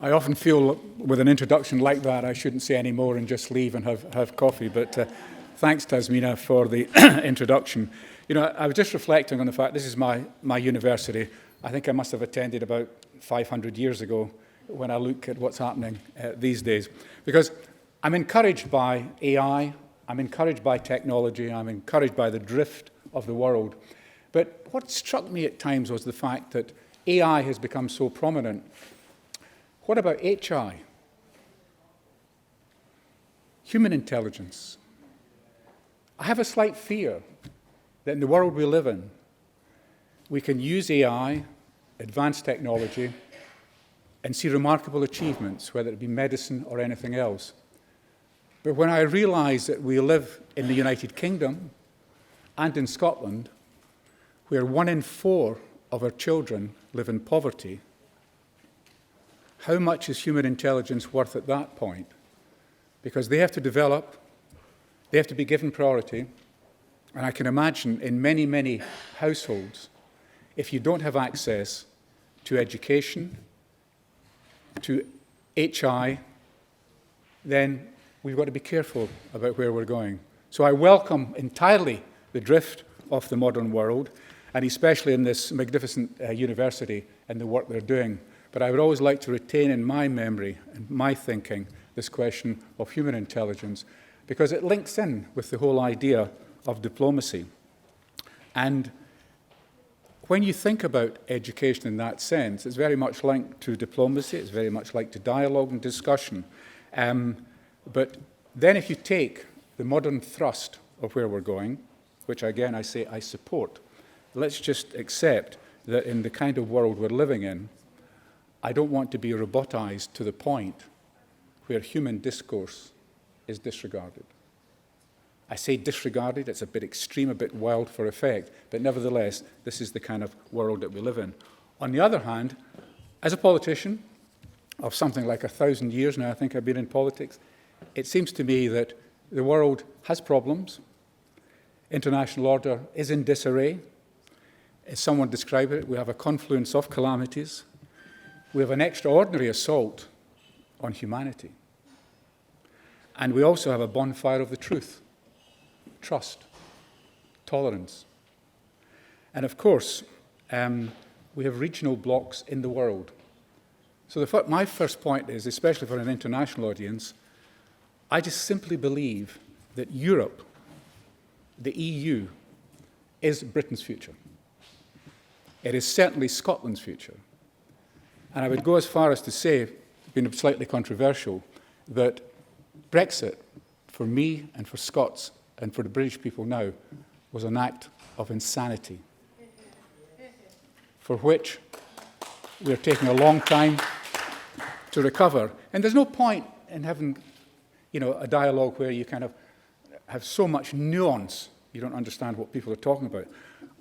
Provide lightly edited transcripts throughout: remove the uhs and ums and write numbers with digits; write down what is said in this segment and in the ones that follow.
I often feel with an introduction like that I shouldn't say any more and just leave and have coffee, but thanks, Tasmina, for the introduction. You know, I was just reflecting on the fact this is my university. I think I must have attended about 500 years ago when I look at what's happening these days. Because I'm encouraged by AI, I'm encouraged by technology, I'm encouraged by the drift of the world. But what struck me at times was the fact that AI has become so prominent. What about HI? Human intelligence. I have a slight fear that in the world we live in, we can use AI, advanced technology, and see remarkable achievements, whether it be medicine or anything else. But when I realise that we live in the United Kingdom and in Scotland, where 1 in 4 of our children live in poverty, how much is human intelligence worth at that point? Because they have to develop, they have to be given priority, and I can imagine in many, many households, if you don't have access to education, to HI, then we've got to be careful about where we're going. So I welcome entirely the drift of the modern world, and especially in this magnificent university and the work they're doing. But I would always like to retain in my memory and my thinking this question of human intelligence, because it links in with the whole idea of diplomacy. And when you think about education in that sense, it's very much linked to diplomacy, it's very much linked to dialogue and discussion. But then if you take the modern thrust of where we're going, which again I say I support, let's just accept that in the kind of world we're living in, I don't want to be robotized to the point where human discourse is disregarded. I say disregarded, it's a bit extreme, a bit wild for effect, but nevertheless, this is the kind of world that we live in. On the other hand, as a politician of something like 1,000 years now, I think I've been in politics, it seems to me that the world has problems. International order is in disarray. As someone described it, we have a confluence of calamities. We have an extraordinary assault on humanity. And we also have a bonfire of the truth, trust, tolerance. And of course, we have regional blocks in the world. So my first point is, especially for an international audience, I just simply believe that Europe, the EU, is Britain's future. It is certainly Scotland's future. And I would go as far as to say, being slightly controversial, that Brexit, for me and for Scots and for the British people now, was an act of insanity, for which we're taking a long time to recover. And there's no point in having, a dialogue where you kind of have so much nuance, you don't understand what people are talking about.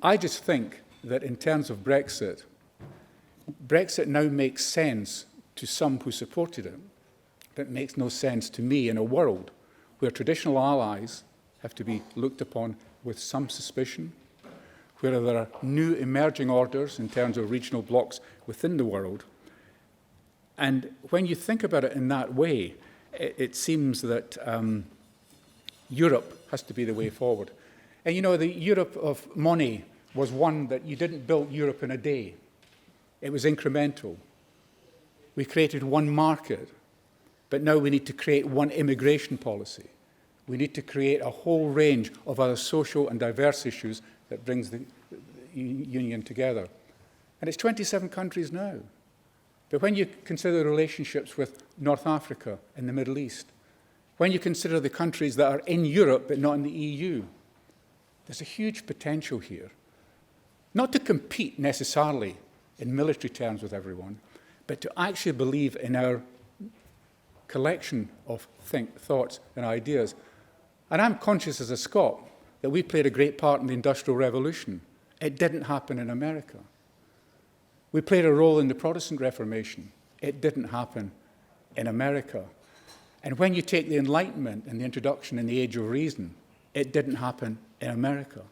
I just think that in terms of Brexit now makes sense to some who supported it, but it makes no sense to me in a world where traditional allies have to be looked upon with some suspicion, where there are new emerging orders in terms of regional blocks within the world. And when you think about it in that way, it seems that Europe has to be the way forward. And the Europe of Monnet was one that you didn't build Europe in a day. It was incremental. We created one market, but now we need to create one immigration policy. We need to create a whole range of other social and diverse issues that brings the union together. And it's 27 countries now. But when you consider the relationships with North Africa and the Middle East, when you consider the countries that are in Europe but not in the EU, there's a huge potential here. Not to compete necessarily in military terms with everyone, but to actually believe in our collection of thoughts and ideas. And I'm conscious as a Scot that we played a great part in the Industrial Revolution. It didn't happen in America. We played a role in the Protestant Reformation. It didn't happen in America. And when you take the Enlightenment and the introduction in the Age of Reason, it didn't happen in America.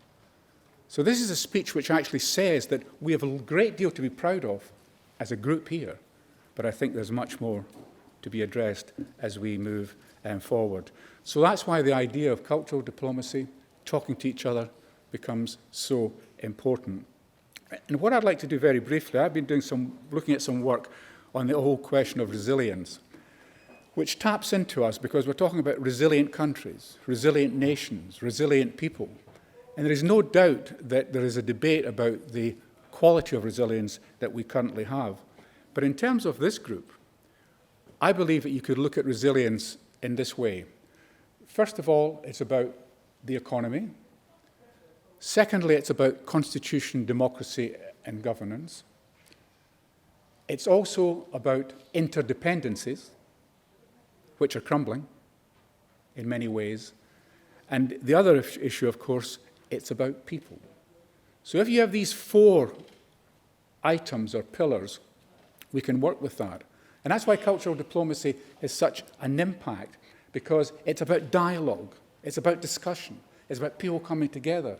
So this is a speech which actually says that we have a great deal to be proud of as a group here, but I think there's much more to be addressed as we move forward. So that's why the idea of cultural diplomacy, talking to each other, becomes so important. And what I'd like to do very briefly, I've been looking at some work on the whole question of resilience, which taps into us because we're talking about resilient countries, resilient nations, resilient people. And there is no doubt that there is a debate about the quality of resilience that we currently have. But in terms of this group, I believe that you could look at resilience in this way. First of all, it's about the economy. Secondly, it's about constitution, democracy, and governance. It's also about interdependencies, which are crumbling in many ways. And the other issue, of course, it's about people. So if you have these 4 items or pillars, we can work with that. And that's why cultural diplomacy has such an impact, because it's about dialogue, it's about discussion, it's about people coming together,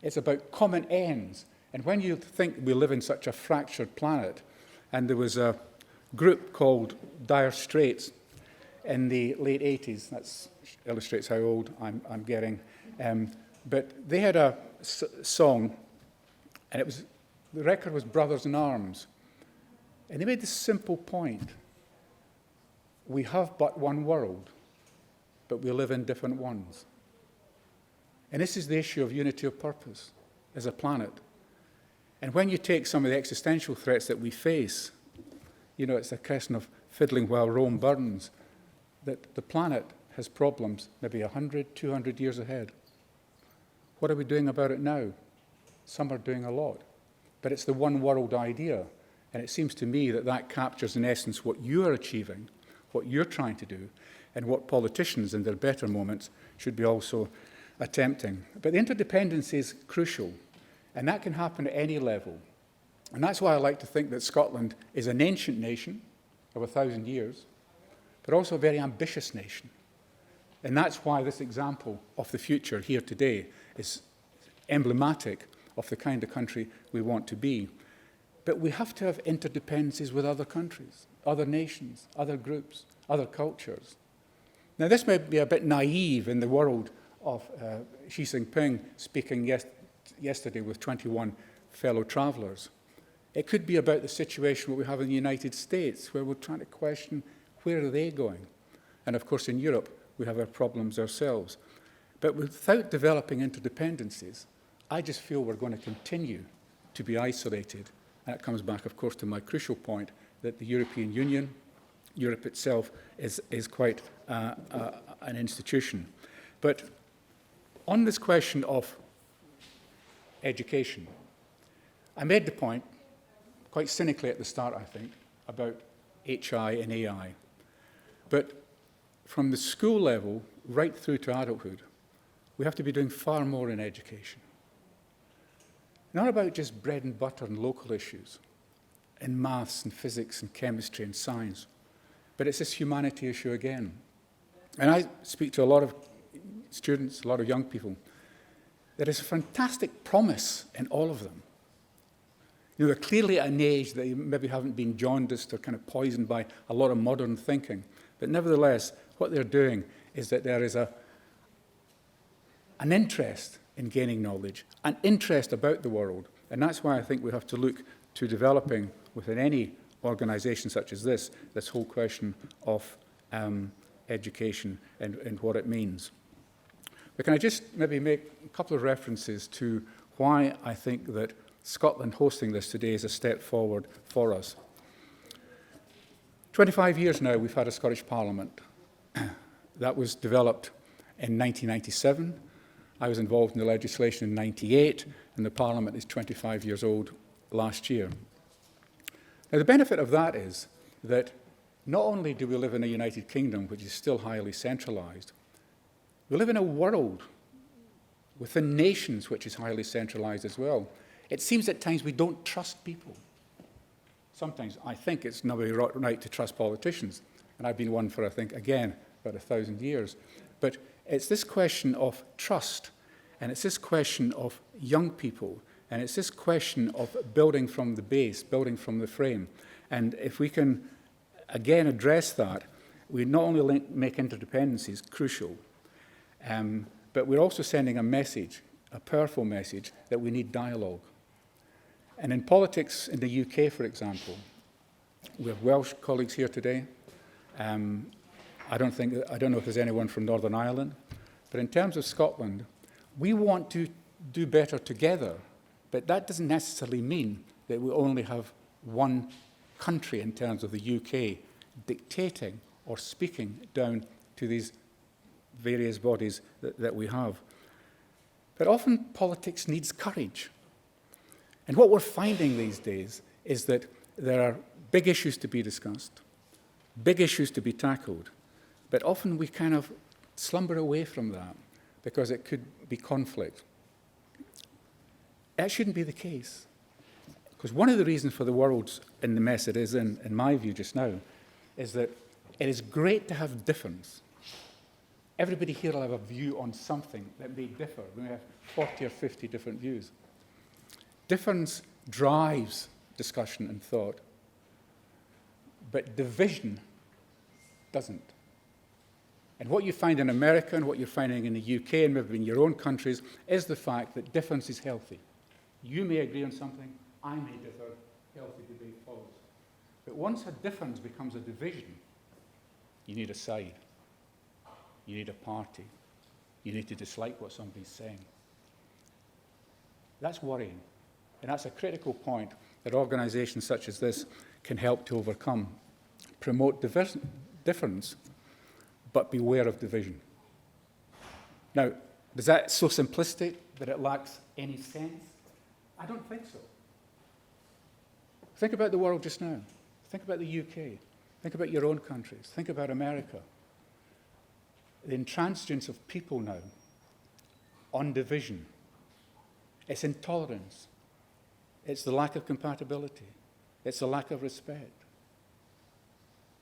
it's about common ends. And when you think we live in such a fractured planet, and there was a group called Dire Straits in the late 80s, that illustrates how old I'm getting, but they had a song, and the record was Brothers in Arms. And they made this simple point. We have but one world, but we live in different ones. And this is the issue of unity of purpose as a planet. And when you take some of the existential threats that we face, it's a question of fiddling while Rome burns, that the planet has problems maybe 100, 200 years ahead. What are we doing about it now? Some are doing a lot. But it's the one world idea. And it seems to me that that captures, in essence, what you are achieving, what you're trying to do, and what politicians in their better moments should be also attempting. But the interdependence is crucial, and that can happen at any level. And that's why I like to think that Scotland is an ancient nation of 1,000 years, but also a very ambitious nation. And that's why this example of the future here today is emblematic of the kind of country we want to be. But we have to have interdependencies with other countries, other nations, other groups, other cultures. Now, this may be a bit naive in the world of Xi Jinping speaking yesterday with 21 fellow travelers. It could be about the situation that we have in the United States, where we're trying to question where are they going. And of course, in Europe, we have our problems ourselves. But without developing interdependencies, I just feel we're going to continue to be isolated. And it comes back, of course, to my crucial point that the European Union, Europe itself, is quite an institution. But on this question of education, I made the point, quite cynically at the start, I think, about HI and AI. But from the school level right through to adulthood, we have to be doing far more in education. Not about just bread and butter and local issues, in maths and physics and chemistry and science, but it's this humanity issue again. And I speak to a lot of students, a lot of young people. There is a fantastic promise in all of them. They're clearly at an age that they maybe haven't been jaundiced or kind of poisoned by a lot of modern thinking. But nevertheless, what they're doing is that there is an interest in gaining knowledge, an interest about the world. And that's why I think we have to look to developing within any organization such as this whole question of education and what it means. But can I just maybe make a couple of references to why I think that Scotland hosting this today is a step forward for us. 25 years now we've had a Scottish Parliament. That was developed in 1997. I was involved in the legislation in 98, and the Parliament is 25 years old last year. Now, the benefit of that is that not only do we live in a United Kingdom, which is still highly centralised, we live in a world within nations which is highly centralised as well. It seems at times we don't trust people. Sometimes I think it's not very right to trust politicians, and I've been one for, I think, again, about 1,000 years. But it's this question of trust, and it's this question of young people, and it's this question of building from the base, building from the frame. And if we can again address that, we not only make interdependencies crucial, but we're also sending a message, a powerful message, that we need dialogue. And in politics in the UK, for example, we have Welsh colleagues here today. I don't know if there's anyone from Northern Ireland, but in terms of Scotland, we want to do better together, but that doesn't necessarily mean that we only have one country in terms of the UK dictating or speaking down to these various bodies that we have. But often politics needs courage. And what we're finding these days is that there are big issues to be discussed, big issues to be tackled, but often we kind of slumber away from that because it could be conflict. That shouldn't be the case. Because one of the reasons for the world's in the mess it is in my view just now, is that it is great to have difference. Everybody here will have a view on something that may differ. We may have 40 or 50 different views. Difference drives discussion and thought, but division doesn't. And what you find in America and what you're finding in the UK and maybe in your own countries is the fact that difference is healthy. You may agree on something, I may differ, healthy debate follows. But once a difference becomes a division, you need a side. You need a party. You need to dislike what somebody's saying. That's worrying. And that's a critical point that organizations such as this can help to overcome. Promote difference, but beware of division. Now, is that so simplistic that it lacks any sense? I don't think so. Think about the world just now. Think about the UK. Think about your own countries. Think about America. The intransigence of people now on division. It's intolerance. It's the lack of compatibility. It's the lack of respect.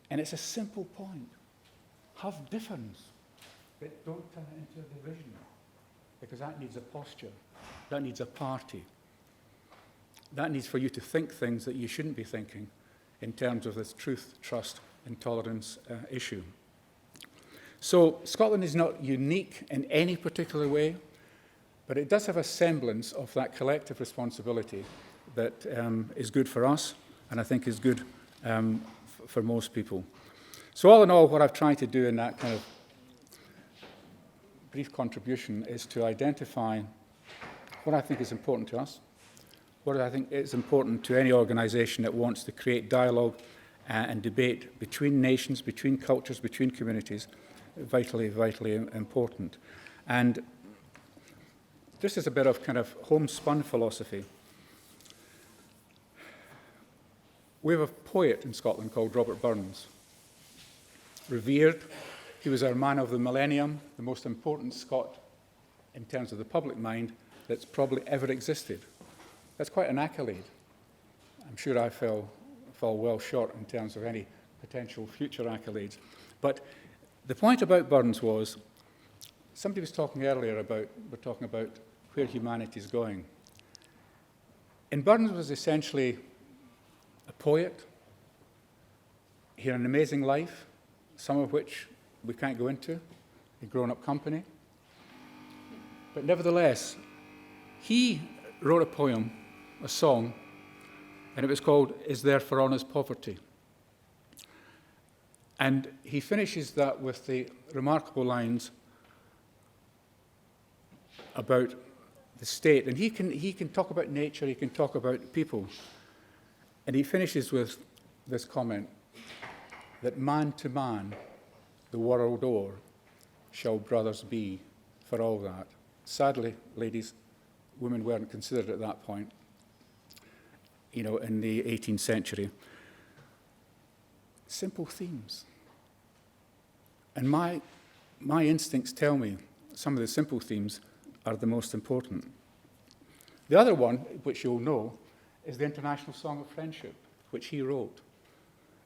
And it's a simple point. Have difference, but don't turn it into a division. Because that needs a posture. That needs a party. That needs for you to think things that you shouldn't be thinking in terms of this truth, trust, and tolerance issue. So Scotland is not unique in any particular way, but it does have a semblance of that collective responsibility that is good for us, and I think is good for most people. So all in all, what I've tried to do in that kind of brief contribution is to identify what I think is important to us, what I think is important to any organisation that wants to create dialogue and debate between nations, between cultures, between communities, vitally, vitally important. And this is a bit of kind of homespun philosophy. We have a poet in Scotland called Robert Burns. Revered, he was our man of the millennium, the most important Scot in terms of the public mind that's probably ever existed. That's quite an accolade. I'm sure I fall well short in terms of any potential future accolades. But the point about Burns was, somebody was talking earlier about, we're talking about where humanity is going. And Burns was essentially a poet. He had an amazing life, some of which we can't go into, a grown-up company. But nevertheless, he wrote a poem, a song, and it was called Is There for Honest Poverty? And he finishes that with the remarkable lines about the state. And he can talk about nature, he can talk about people. And he finishes with this comment, that man to man, the world o'er, shall brothers be for all that. Sadly, ladies, women weren't considered at that point, in the 18th century. Simple themes. And my instincts tell me some of the simple themes are the most important. The other one, which you'll know, is the International Song of Friendship, which he wrote.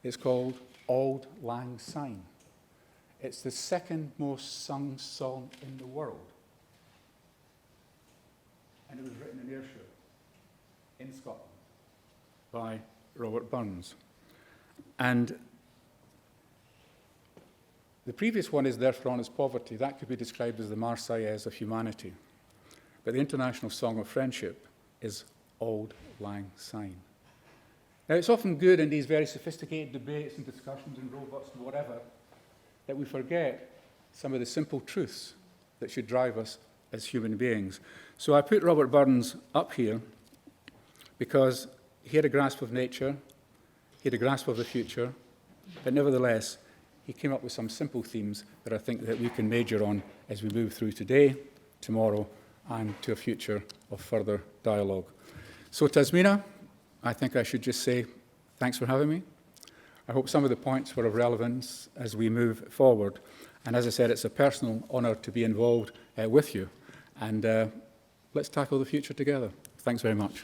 It's called Auld Lang Syne. It's the second most sung song in the world. And it was written in Ayrshire, in Scotland, by Robert Burns. And The previous one is Therefore Honest Poverty. That could be described as the Marseillaise of humanity. But the International Song of Friendship is Auld Lang Syne. Now, it's often good in these very sophisticated debates and discussions and robots and whatever that we forget some of the simple truths that should drive us as human beings. So I put Robert Burns up here because he had a grasp of nature, he had a grasp of the future, but nevertheless, he came up with some simple themes that I think that we can major on as we move through today, tomorrow, and to a future of further dialogue. So Tasmina, I think I should just say thanks for having me. I hope some of the points were of relevance as we move forward. And as I said, it's a personal honour to be involved with you. And let's tackle the future together. Thanks very much.